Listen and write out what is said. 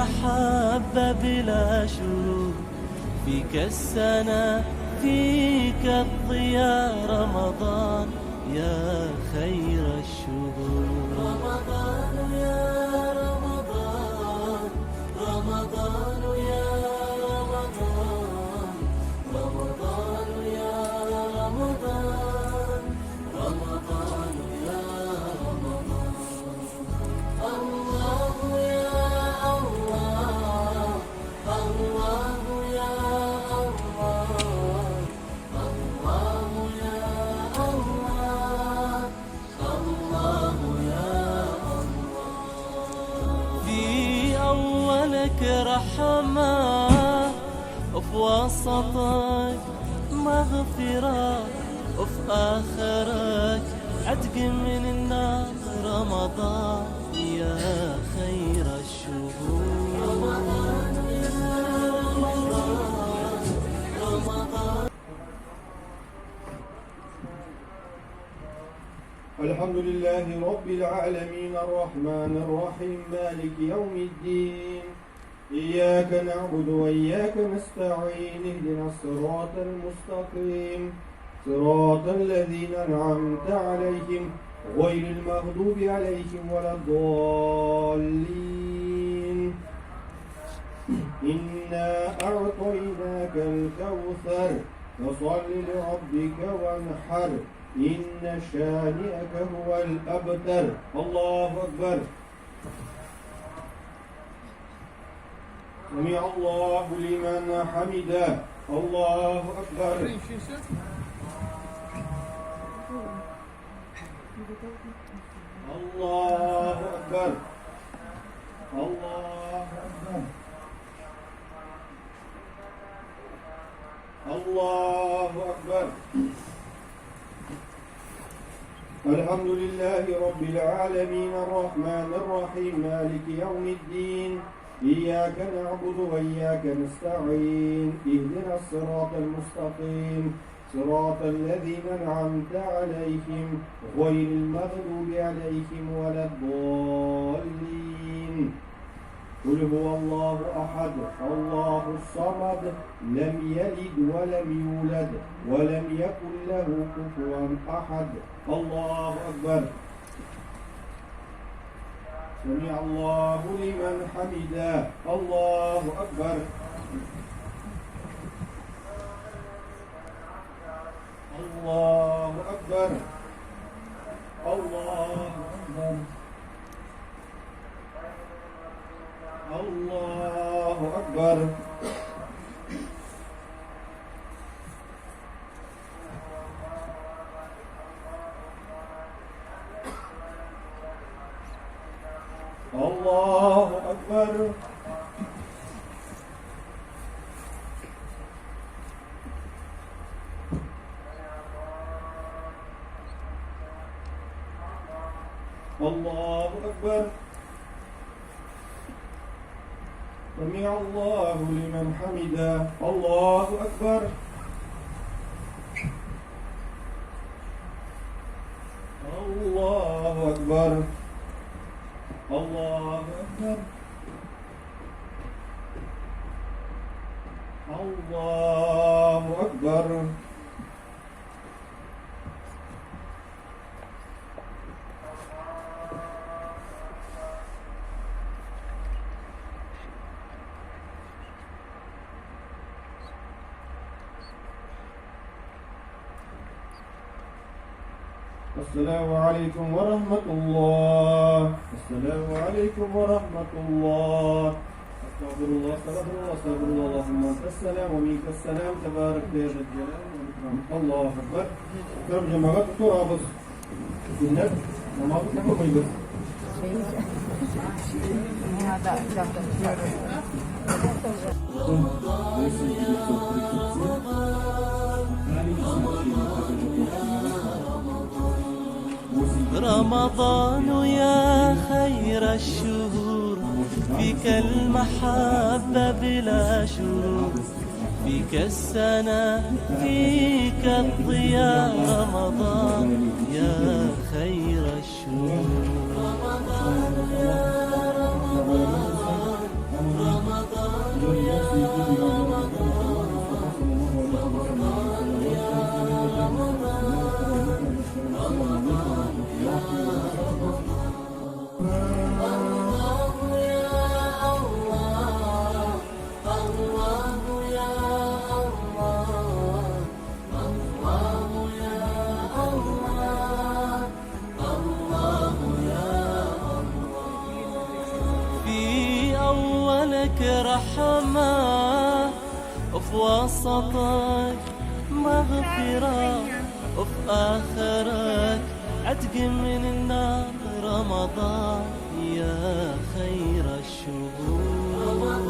المحبة بلا شروط، فيك السنة فيك الضياء رمضان يا خير الشهور. رمضان يا رمضان، رمضان يا رمضان، رمضان يا رمضان، رمضان يا رمضان. الله يا الله، الله يا الله، الله يا الله، الله يا الله. في أولك رحمة وفي وسطك مغفرة وفي آخرك عتق من النار. رمضان يا خير الشهور. رمضان يا رمضان، رمضان. الحمد لله رب العالمين الرحمن الرحيم مالك يوم الدين، إياك نعبد وإياك نستعين، اهدنا الصراط المستقيم صراط الذين أنعمت عليهم غير المغضوب عليهم ولا الضالين. إنا أعطيناك الكوثر فصل لربك وانحر إن شانئك هو الأبتر. الله أكبر. سمع الله لمن حمده. الله أكبر. الله أكبر. الله أكبر. الله أكبر. الحمد لله رب العالمين الرحمن الرحيم مالك يوم الدين، إياك نعبد وإياك نستعين، اهدنا الصراط المستقيم صراط الذين أنعمت عليهم غير المغضوب عليهم ولا الضالين. قل هو الله أحد الله الصمد لم يلد ولم يولد ولم يكن له كفوا أحد. الله أكبر. سمع الله لمن حمده. الله أكبر. الله أكبر. الله أكبر. الله أكبر. الله أكبر. الله أكبر. سمع الله لمن حمده. الله أكبر. الله أكبر. الله أكبر. الله أكبر. السلام عليكم ورحمة الله. السلام عليكم ورحمة الله. استغفر الله استغفر الله استغفر الله. اللهم أنت السلام ومنك السلام تبارك يا ذا الجلال والإكرام. الله أكبر. كم جماعة ترابط سنة نماذج نحن ميبس. رمضان يا خير الشهور، فيك المحبة بلا شروط، فيك السنة فيك الضياء. رمضان يا خير الشهور. رمضان يا رمضان، رحمة، وفي وسطك مغفرة، وفي آخرك عتق من النار. رمضان يا خير الشهور.